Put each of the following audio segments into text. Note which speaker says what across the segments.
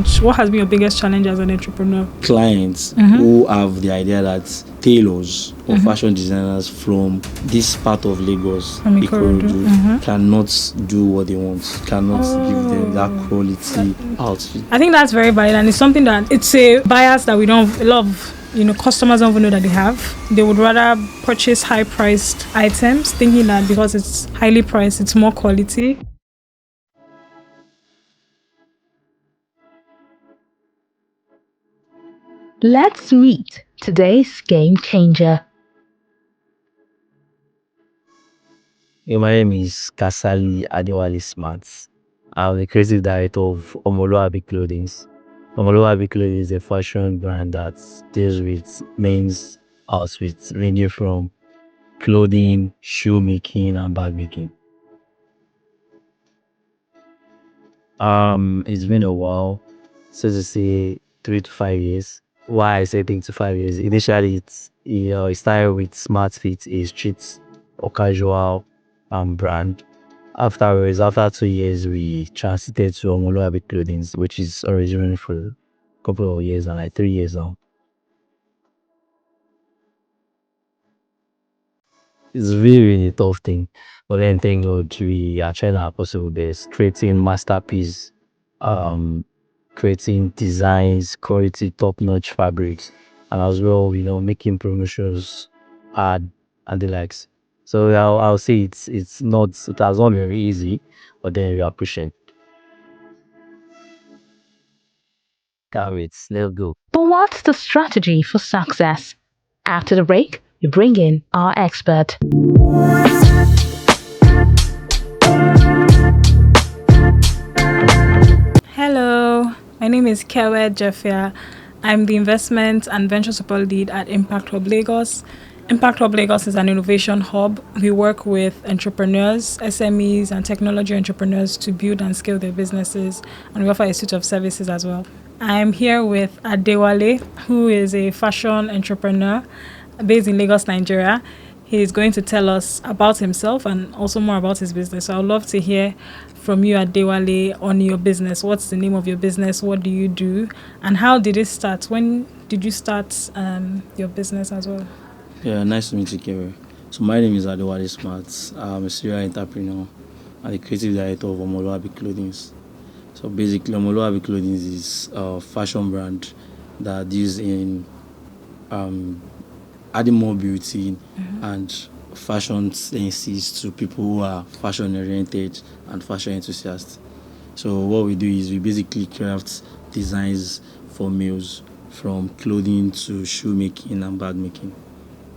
Speaker 1: challenge? What has been your biggest challenge as an entrepreneur?
Speaker 2: Clients who have the idea that tailors or fashion designers from this part of Lagos, Ikorodu, cannot do what they want, cannot give them that quality outfit.
Speaker 1: I think that's very valid, and it's something that it's a bias that we don't love. Customers don't even know that they have. They would rather purchase high-priced items, thinking that because it's highly priced, it's more quality.
Speaker 3: Let's meet today's game changer.
Speaker 4: My name is Kasali Adewale Smarts. I'm the creative director of OMOLUABI Clothings. OMOLUABI Clothings is a fashion brand that deals with men's outfits, ranging from clothing, shoe making, and bag making. It's been a while, so to say 3 to 5 years. Why I say 3 to 5 years? Initially, it started with Smart Fit, a street or casual brand. Afterwards, after 2 years, we transited to OMOLUABI Clothings, which is originally for a couple of years and like 3 years now. It's really a tough thing, but then thank God we are trying our possible best, creating masterpiece, creating designs, quality, top-notch fabrics, and as well, making promotions, ad, and the likes. So I'll say it has not been very easy, but then we are pushing. Can't wait. Let's go.
Speaker 3: But what's the strategy for success? After the break, we bring in our expert.
Speaker 1: Hello, my name is Kewe Jeffia. I'm the investment and venture support lead at Impact Hub Lagos. Impact Hub Lagos is an innovation hub. We work with entrepreneurs, SMEs, and technology entrepreneurs to build and scale their businesses, and we offer a suite of services as well. I'm here with Adewale, who is a fashion entrepreneur based in Lagos, Nigeria. He's going to tell us about himself and also more about his business. So I'd love to hear from you, Adewale, on your business. What's the name of your business? What do you do? And how did it start? When did you start your business as well?
Speaker 2: Yeah, nice to meet you, Kerry. So my name is Adewale Smarts. I'm a serial entrepreneur and the creative director of OMOLUABI Clothings. So basically, OMOLUABI Clothings is a fashion brand that deals in adding more beauty and fashion senses to people who are fashion oriented and fashion enthusiasts. So what we do is we basically craft designs for males, from clothing to shoe making and bag making.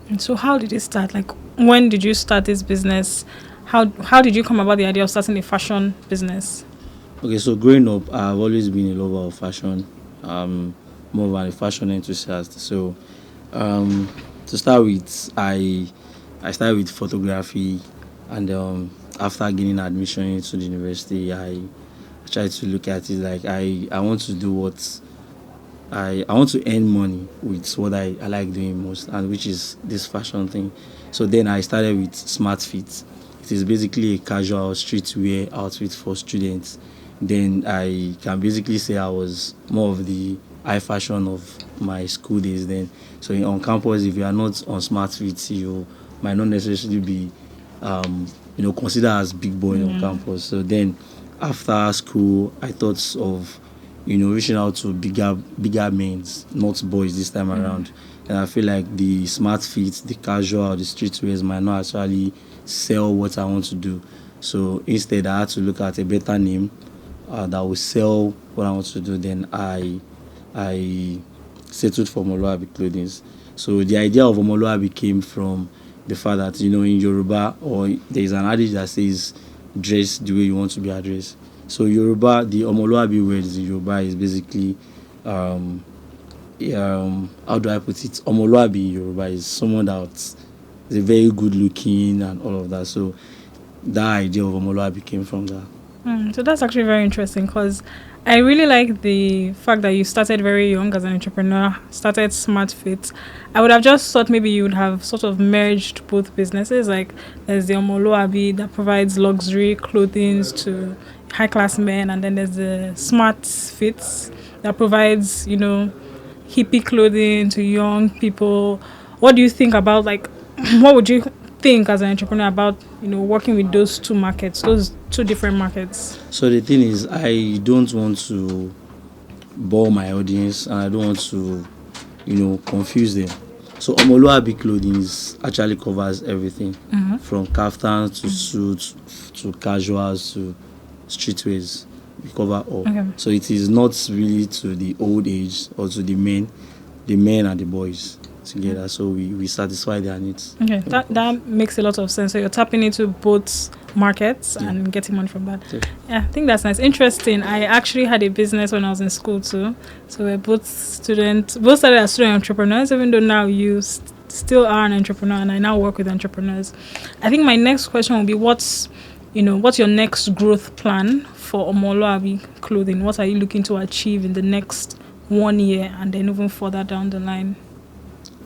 Speaker 1: And so how did it start? Like, when did you start this business? How did you come about the idea of starting a fashion business?
Speaker 2: Okay, so growing up, I've always been a lover of fashion, more of a fashion enthusiast. So to start with, I started with photography, and after gaining admission into the university, I tried to look at it like I want to do what I want to earn money with what I like doing most, and which is this fashion thing. So then I started with Smart Fit. It is basically a casual streetwear outfit for students. Then I can basically say I was more of the high fashion of my school days then. So on campus, if you are not on Smart Fit, you might not necessarily be, considered as big boy on campus. So then after school, I thought of, reaching out to bigger men, not boys this time around. And I feel like the Smart Fit, the casual, the streetwears might not actually sell what I want to do. So instead, I had to look at a better name that will sell what I want to do. Then I settled for OMOLUABI Clothings. So the idea of OMOLUABI came from the fact that, in Yoruba, or there is an adage that says, dress the way you want to be addressed. So Yoruba, the OMOLUABI words in Yoruba is basically, how do I put it? OMOLUABI in Yoruba is someone that's very good looking and all of that. So that idea of OMOLUABI came from that.
Speaker 1: So that's actually very interesting, because I really like the fact that you started very young as an entrepreneur, started Smart Fit. I would have just thought maybe you would have sort of merged both businesses. Like, there's the OMOLUABI that provides luxury clothing to high-class men, and then there's the Smart Fits that provides, hippie clothing to young people. What do you think about, like, what would you think as an entrepreneur about, working with those two markets, those two different markets?
Speaker 2: So the thing is, I don't want to bore my audience, and I don't want to, confuse them. So OMOLUABI Clothings actually covers everything, from kaftans to suits to casuals to streetwears. We cover all.
Speaker 1: Okay.
Speaker 2: So it is not really to the old age or to the men and the boys together. So we satisfy their needs.
Speaker 1: Okay, that makes a lot of sense. So you're tapping into both markets and getting money from that. Yeah, I think that's nice. Interesting. I actually had a business when I was in school too. So we're both started as student entrepreneurs, even though now you still are an entrepreneur, and I now work with entrepreneurs. I think my next question will be, what's your next growth plan for OMOLUABI Clothing? What are you looking to achieve in the next 1 year and then even further down the line?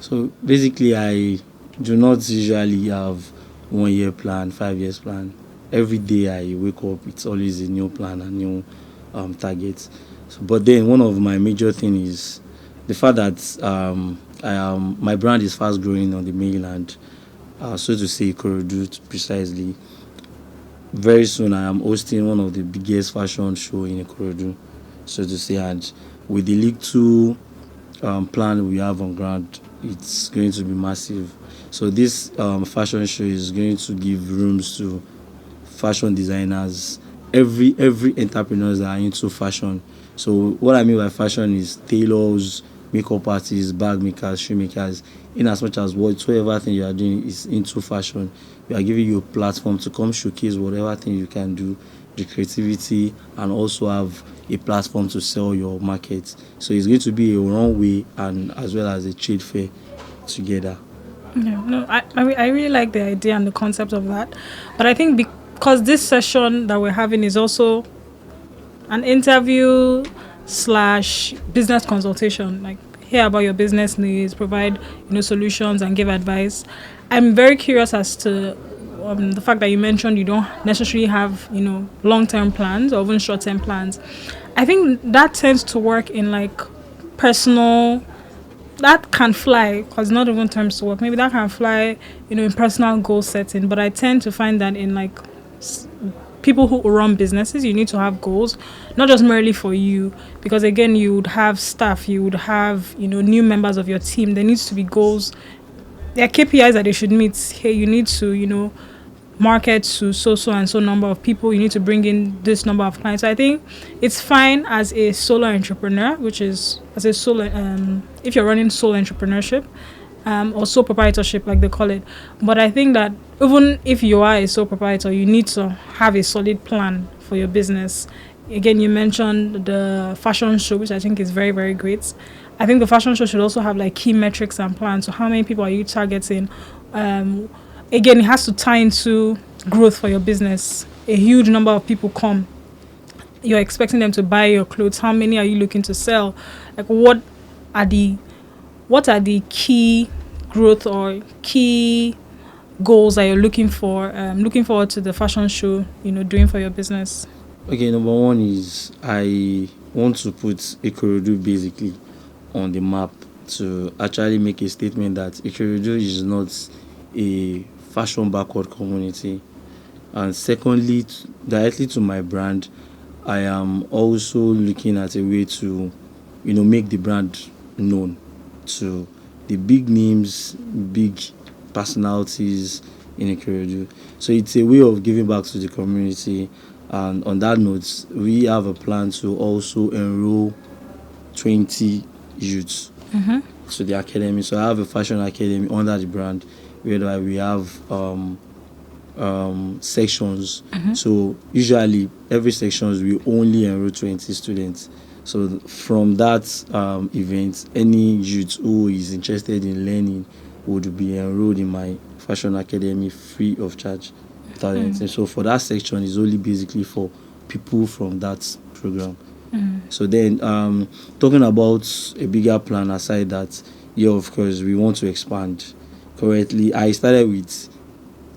Speaker 2: So basically, I do not usually have 1 year plan, 5 years plan. Every day I wake up, it's always a new plan and new targets. So, but then one of my major things is the fact that my brand is fast growing on the mainland, so to say, Ikorodu precisely. Very soon I am hosting one of the biggest fashion show in Ikorodu, so to say, and with the League 2 plan we have on ground, it's going to be massive. So this fashion show is going to give rooms to fashion designers, every entrepreneurs that are into fashion. So what I mean by fashion is tailors, makeup artists, bag makers, shoe makers. In as much as whatever thing you are doing is into fashion, we are giving you a platform to come showcase whatever thing you can do, the creativity, and also have a platform to sell your market. So it's going to be a runway and as well as a trade fair together.
Speaker 1: Yeah, no, I really like the idea and the concept of that. But I think because this session that we're having is also an interview / business consultation, like hear about your business needs, provide solutions and give advice. I'm very curious as to the fact that you mentioned you don't necessarily have long-term plans or even short-term plans. I think that tends to work in like personal. That can fly, because not even terms to work. Maybe that can fly, in personal goal setting. But I tend to find that in like people who run businesses, you need to have goals, not just merely for you. Because again, you would have staff, you would have, new members of your team. There needs to be goals. There are KPIs that they should meet. Hey, you need to, market to so and so number of people. You need to bring in this number of clients. So I think it's fine as a solo entrepreneur, which is as a solo if you're running solo entrepreneurship or sole proprietorship like they call it. But I think that even if you are a sole proprietor, you need to have a solid plan for your business. Again, you mentioned the fashion show, which I think is very, very great. I think the fashion show should also have like key metrics and plans. So how many people are you targeting? Again, it has to tie into growth for your business. A huge number of people come. You're expecting them to buy your clothes. How many are you looking to sell? Like, what are the key growth or key goals that you're looking for? Looking forward to the fashion show, doing for your business.
Speaker 2: Okay, number one is I want to put Ikorodu basically on the map to actually make a statement that Ikorodu is not a fashion backward community. And secondly, directly to my brand, I am also looking at a way to make the brand known to the big names, big personalities in Ikorodu. So it's a way of giving back to the community. And on that note, we have a plan to also enroll 20 youths to the academy. So I have a fashion academy under the brand where we have sections. So usually every sections we only enroll 20 students. So from that event, any youth who is interested in learning would be enrolled in my fashion academy free of charge. So for that section is only basically for people from that program. So then talking about a bigger plan aside that, yeah, of course we want to expand. Currently I started with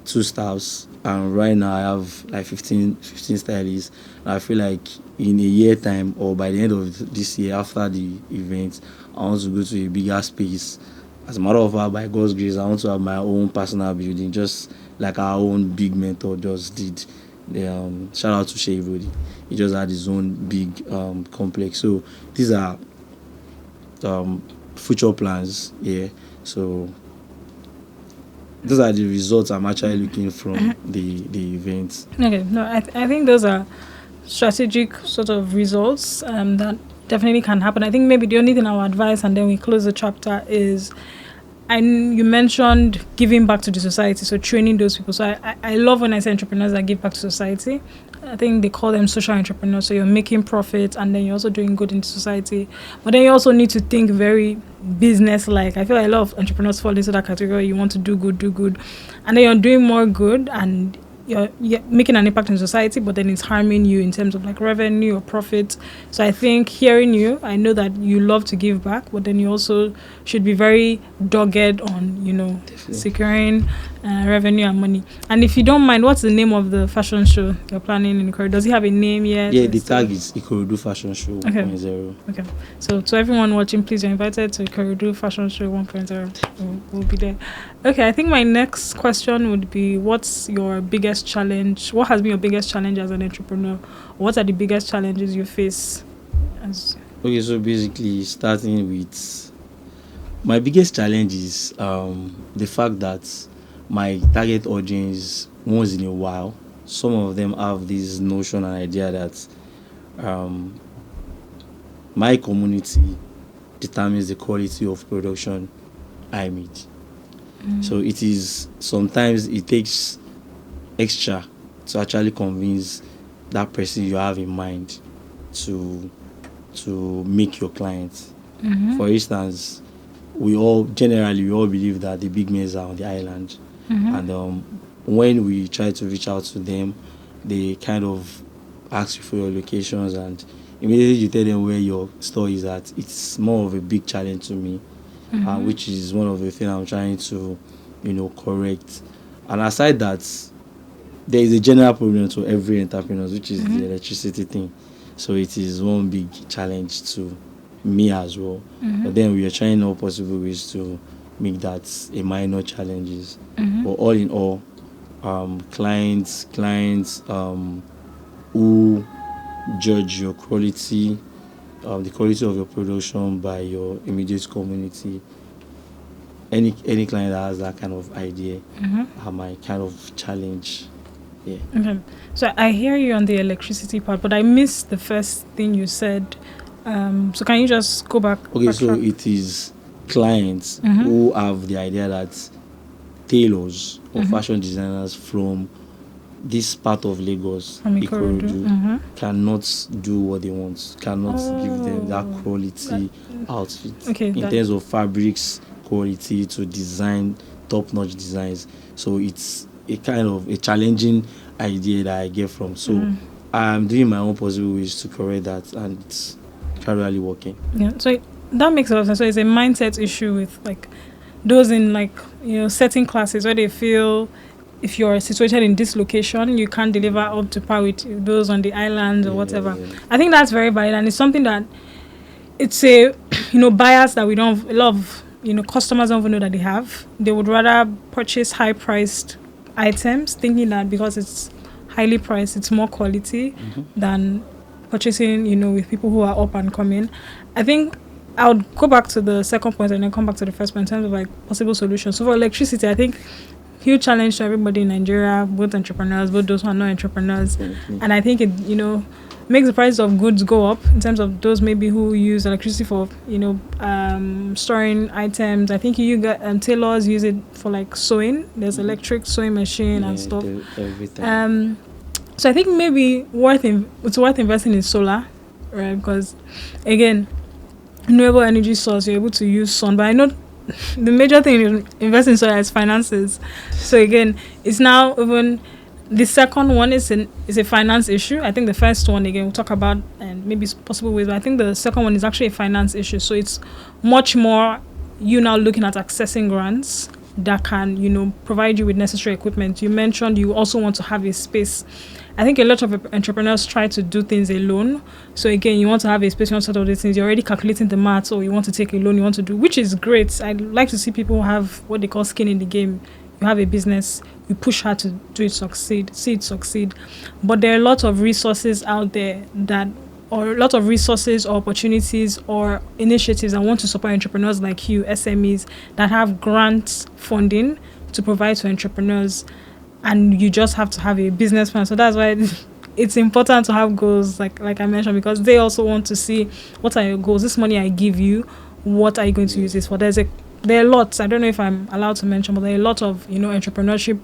Speaker 2: 2 staffs and right now I have like 15 stylists. And I feel like in a year time or by the end of this year after the event, I want to go to a bigger space. As a matter of fact, by God's grace, I want to have my own personal building, just like our own big mentor just did. Shout out to Shea Brody. He just had his own big complex. So these are future plans. Yeah. So those are the results I'm actually looking from the event.
Speaker 1: Okay, no, I think those are strategic sort of results that definitely can happen. I think maybe the only thing I would advise, and then we close the chapter, is you mentioned giving back to the society, so training those people. So I love when I say entrepreneurs that give back to society. I think they call them social entrepreneurs. So you're making profit and then you're also doing good in society. But then you also need to think very business-like. I feel like a lot of entrepreneurs fall into that category. You want to do good. And then you're doing more good and you're making an impact in society, but then it's harming you in terms of like revenue or profit. So I think hearing you, I know that you love to give back, but then you also should be very dogged on,
Speaker 2: Definitely.
Speaker 1: securing revenue and money. And if you don't mind, what's the name of the fashion show you're planning in Ikorodu? Does it have a name yet?
Speaker 2: Yeah, the tag is Ikorodu Fashion Show
Speaker 1: Okay.
Speaker 2: 1.0.
Speaker 1: Okay. So to everyone watching, please, you're invited to Ikorodu Fashion Show 1.0. We'll be there. Okay, I think my next question would be, what's your biggest challenge? What has been your biggest challenge as an entrepreneur? What are the biggest challenges you face?
Speaker 2: Okay, so basically starting with my biggest challenge is the fact that my target audience, once in a while, some of them have this notion and idea that my community determines the quality of production I meet. So it is, sometimes it takes extra to actually convince that person you have in mind to make your client. For instance, we all believe that the big men are on the island, and when we try to reach out to them, they kind of ask you for your locations, and immediately you tell them where your store is at. It's more of a big challenge to me, which is one of the things I'm trying to correct. And aside that, there is a general problem to every entrepreneur, which is the electricity thing. So it is one big challenge to me as well. But then we are trying all possible ways to make that a minor challenges. But all in all, clients who judge your quality, the quality of your production by your immediate community. Any client that has that kind of idea are my kind of challenge. Yeah.
Speaker 1: Okay. So I hear you on the electricity part, but I missed the first thing you said. So can you just go back?
Speaker 2: Okay, so it is clients who have the idea that tailors or fashion designers from this part of Lagos, Ikorodu, cannot do what they want, cannot give them that quality outfit in terms of fabrics, quality to design, top-notch designs. So it's a kind of a challenging idea that I get from. So I'm doing my own possible ways to correct that, and it's currently working.
Speaker 1: Yeah, so that makes a lot of sense. So it's a mindset issue with like those in like certain classes where they feel if you're situated in this location, you can't deliver up to par with those on the islands or whatever. Yeah. I think that's very valid, and it's something that it's a bias that we don't. A lot of customers don't even know that they have. They would rather purchase high-priced items, thinking that because it's highly priced, it's more quality than purchasing, with people who are up and coming. I think I would go back to the second point and then come back to the first point in terms of like possible solutions. So for electricity, I think huge challenge to everybody in Nigeria, both entrepreneurs, both those who are not entrepreneurs. And I think it, makes the price of goods go up in terms of those maybe who use electricity for, storing items. I think you get tailors use it for like sewing. There's electric sewing machine and stuff. Everything. So I think maybe it's worth investing in solar, right? Because again, renewable energy source, you're able to use sun. But I know the major thing in investing in solar is finances. So again, it's now even the second one is a finance issue. I think the first one again we'll talk about and maybe possible ways. But I think the second one is actually a finance issue. So it's much more you now looking at accessing grants that can provide you with necessary equipment. You mentioned you also want to have a space. I think a lot of entrepreneurs try to do things alone. So again, you want to have a space, you want to sort of these things, you're already calculating the maths, or you want to take a loan, you want to do, which is great. I like to see people have what they call skin in the game. You have a business, you push hard to do it succeed, see it succeed. But there are a lot of resources out there or a lot of resources or opportunities or initiatives that want to support entrepreneurs like you, SMEs, that have grant funding to provide to entrepreneurs. And you just have to have a business plan. So that's why it's important to have goals, like I mentioned, because they also want to see what are your goals. This money I give you, what are you going to use this for? There are lots. I don't know if I'm allowed to mention, but there are a lot of entrepreneurship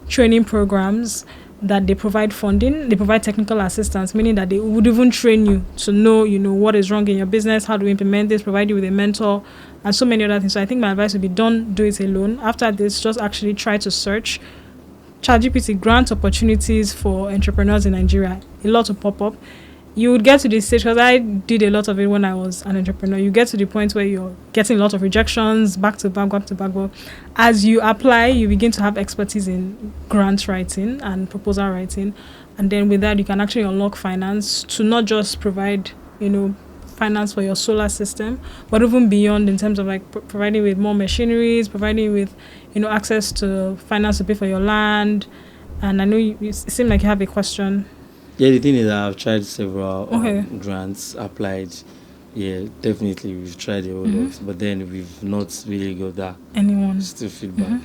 Speaker 1: training programs that they provide funding. They provide technical assistance, meaning that they would even train you to know what is wrong in your business, how to implement this, provide you with a mentor, and so many other things. So I think my advice would be, don't do it alone. After this, just actually try to search ChatGPT grant opportunities for entrepreneurs in Nigeria. A lot will pop up. You would get to this stage, because I did a lot of it when I was an entrepreneur. You get to the point where you're getting a lot of rejections, back to back. But as you apply, you begin to have expertise in grant writing and proposal writing. And then with that, you can actually unlock finance to not just provide, finance for your solar system, but even beyond, in terms of like providing with more machineries, providing with, access to finance to pay for your land. And I know you seem like you have a question.
Speaker 2: Yeah, the thing is, I've tried several grants, applied. Yeah, definitely, we've tried a whole lot, but then we've not really got that still feedback.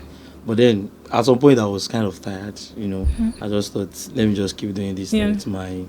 Speaker 2: But then at some point, I was kind of tired. I just thought, let me just keep doing this. It's my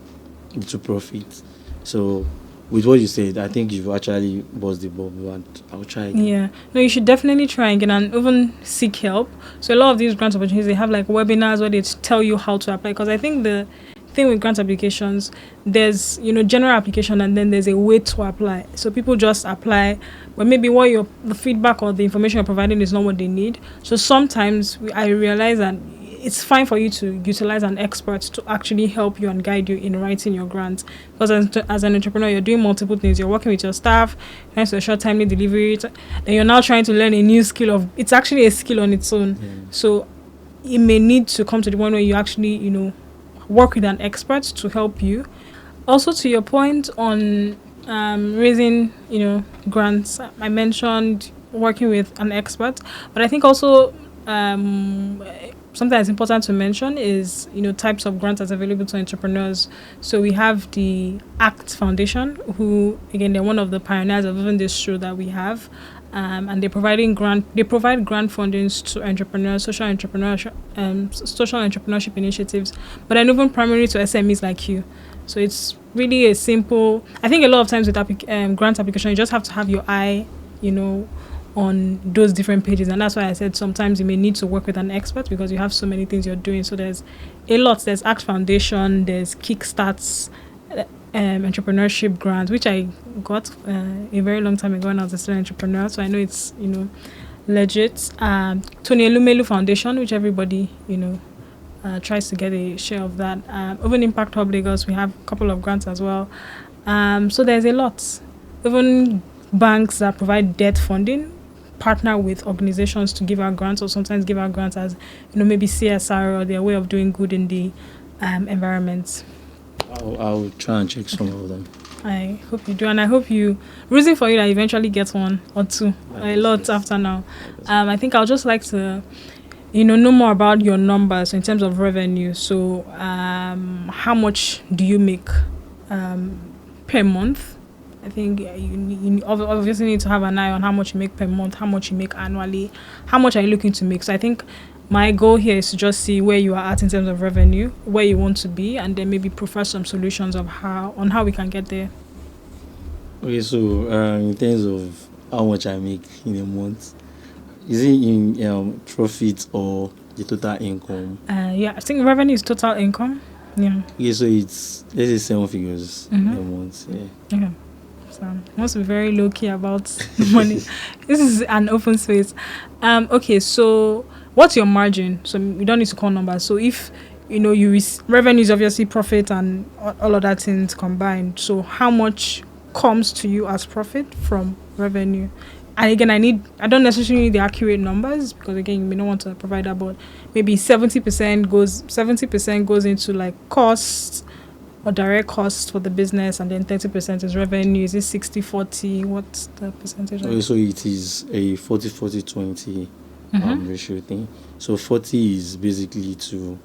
Speaker 2: little profit. So with what you said, I think you've actually buzzed the bubble, and I'll try again.
Speaker 1: Yeah, no, you should definitely try again and even seek help. So a lot of these grant opportunities, they have like webinars where they tell you how to apply, because I think the thing with grant applications, there's general application, and then there's a way to apply. So people just apply, but maybe the feedback or the information you're providing is not what they need. So sometimes I realize that it's fine for you to utilize an expert to actually help you and guide you in writing your grant, because as an entrepreneur, you're doing multiple things. You're working with your staff, trying to ensure timely delivery, then you're now trying to learn a new skill it's actually a skill on its own. So it may need to come to the point where you actually work with an expert to help you. Also, to your point on raising grants, I mentioned working with an expert, but I think also something that's important to mention is types of grants that's available to entrepreneurs. So we have the ACT Foundation, who again, they're one of the pioneers of even this show that we have. And they provide grant fundings to entrepreneurs, social entrepreneurship initiatives, but then even primarily to SMEs like you. So it's really a simple. I think a lot of times with grant application, you just have to have your eye, on those different pages, and that's why I said sometimes you may need to work with an expert, because you have so many things you're doing. So there's a lot. There's ACT Foundation, there's Kickstarts, entrepreneurship grants, which I got a very long time ago when I was a student entrepreneur, so I know it's legit. Tony Elumelu Foundation, which everybody tries to get a share of that. Even Impact Hub Lagos, we have a couple of grants as well. So there's a lot. Even banks that provide debt funding partner with organizations to give out grants, or sometimes give out grants as maybe CSR or their way of doing good in the environment.
Speaker 2: I'll try and check some of them.
Speaker 1: I hope you do, and I hope rooting for you that you eventually get one or two, a lot after now. I think I'll just like to know more about your numbers in terms of revenue. So how much do you make per month? I think you obviously need to have an eye on how much you make per month, how much you make annually, how much are you looking to make. So I think my goal here is to just see where you are at in terms of revenue, where you want to be, and then maybe prefer some solutions on how we can get there.
Speaker 2: Okay, so in terms of how much I make in a month, is it in profit or the total income?
Speaker 1: Yeah, I think revenue is total income. Yeah.
Speaker 2: Okay, so let's say 7 figures a month. Yeah.
Speaker 1: Okay. So I must be very low key about money. This is an open space. Okay, so what's your margin? So you don't need to call numbers. So if revenue is obviously profit and all of that things combined. So how much comes to you as profit from revenue. And again, I don't necessarily need the accurate numbers because again, you may not want to provide that, but maybe 70% goes into like costs or direct costs for the business, and then 30% is revenue. Is it 60-40? What's the percentage?
Speaker 2: So it is a 40-40-20 ratio thing. So 40 is basically to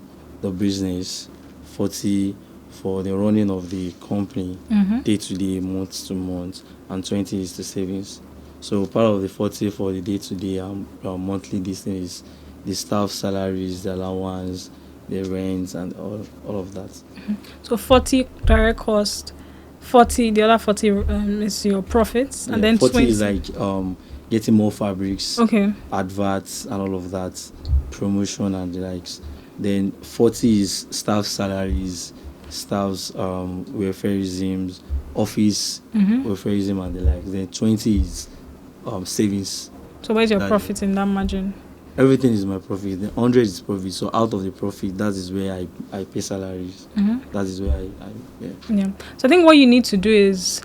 Speaker 2: the business, 40 for the running of the company, day to day, month to month, and 20 is the savings. So part of the 40 for the day to day monthly this thing is the staff salaries, the allowance, the rents, and all of that.
Speaker 1: So 40 direct cost, 40 the other 40 is your profits, and then
Speaker 2: 40
Speaker 1: 20
Speaker 2: is like getting more fabrics, adverts, and all of that, promotion and the likes. Then 40 is staff salaries, staff's welfareisms, office welfareism, and the likes. Then 20 is savings.
Speaker 1: So where's your profit in that margin?
Speaker 2: Everything is my profit. The 100 is profit. So out of the profit, that is where I pay salaries. That is where I.
Speaker 1: So I think what you need to do is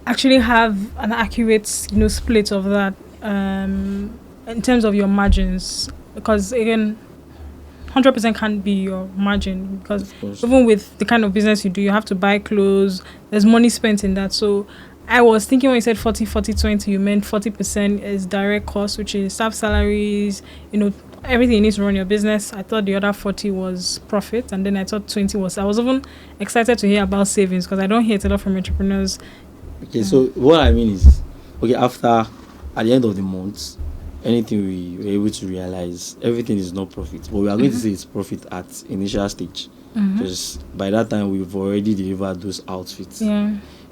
Speaker 1: actually have an accurate, split of that in terms of your margins, because again, 100% can't be your margin, because even with the kind of business you do, you have to buy clothes. There's money spent in that. So I was thinking when you said 40-40-20, you meant 40% is direct cost, which is staff salaries, everything you need to run your business. I thought the other 40 was profit, and then I thought 20 was. I was even excited to hear about savings because I don't hear it a lot from entrepreneurs.
Speaker 2: Okay, so what I mean is, at the end of the month, anything we were able to realize, everything is not profit, but we are going to say it's profit at initial stage, because by that time we've already delivered those outfits.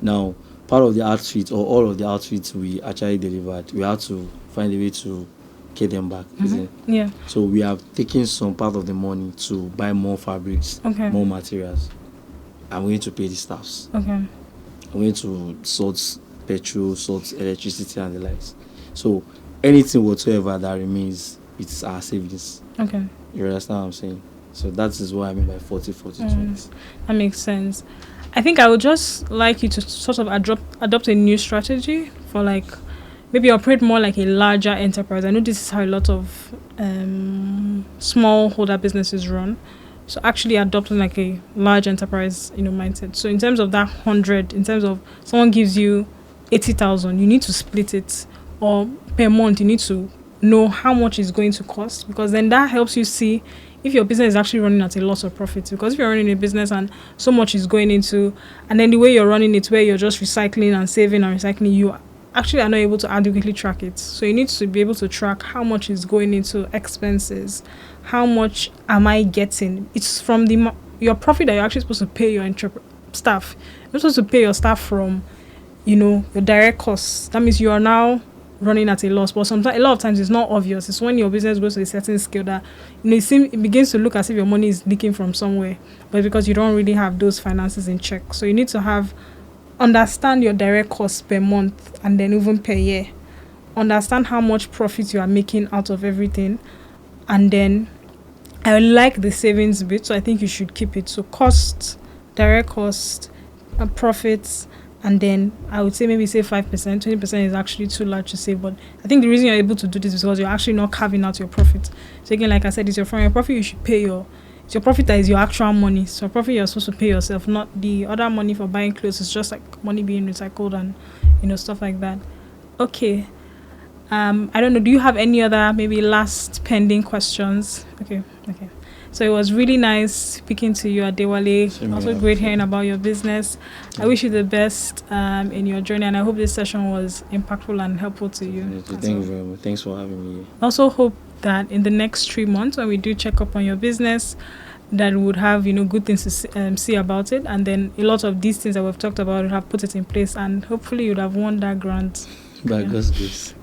Speaker 2: Now, part of the outfit or all of the outfits we actually delivered, we had to find a way to get them back, isn't it? So we have taken some part of the money to buy more fabrics, more materials. I'm going to pay the staffs. I'm going to sort petrol, sort electricity, and the likes. So anything whatsoever that remains, it's our savings. You understand what I'm saying? So that is what I mean by 40-40-20.
Speaker 1: That makes sense. I think I would just like you to sort of adopt a new strategy for maybe operate more like a larger enterprise. I know this is how a lot of small holder businesses run. So actually adopting like a large enterprise, mindset. So in terms of that 100, in terms of someone gives you 80,000, you need to split it, or per month you need to know how much it's going to cost, because then that helps you see if your business is actually running at a loss of profit. Because if you're running a business and so much is going into, and then the way you're running it, where you're just recycling and saving and recycling, you actually are not able to adequately track it. So you need to be able to track how much is going into expenses, how much am I getting. It's from your profit that you're actually supposed to pay your staff. You're supposed to pay your staff from, your direct costs. That means you are now running at a loss, but sometimes a lot of times it's not obvious. It's when your business goes to a certain scale that it begins to look as if your money is leaking from somewhere, but because you don't really have those finances in check. So you need to understand your direct costs per month and then even per year. Understand how much profit you are making out of everything, and then I like the savings bit, so I think you should keep it. So cost, direct cost, profits. And then I would say maybe say 5%, 20% is actually too large to save. But I think the reason you're able to do this is because you're actually not carving out your profit. So again, like I said, from your profit you should pay it's your profit that is your actual money. So your profit you're supposed to pay yourself, not the other money for buying clothes. It's just like money being recycled and stuff like that. Okay. I don't know. Do you have any other maybe last pending questions? Okay. So it was really nice speaking to you, Adewale. Also great hearing about your business. I wish you the best in your journey, and I hope this session was impactful and helpful to you.
Speaker 2: Thank you very much. Thanks for having me.
Speaker 1: I also hope that in the next 3 months, when we do check up on your business, that we would have good things to see about it, and then a lot of these things that we've talked about, we have put it in place, and hopefully you'd have won that grant.
Speaker 2: By God's grace.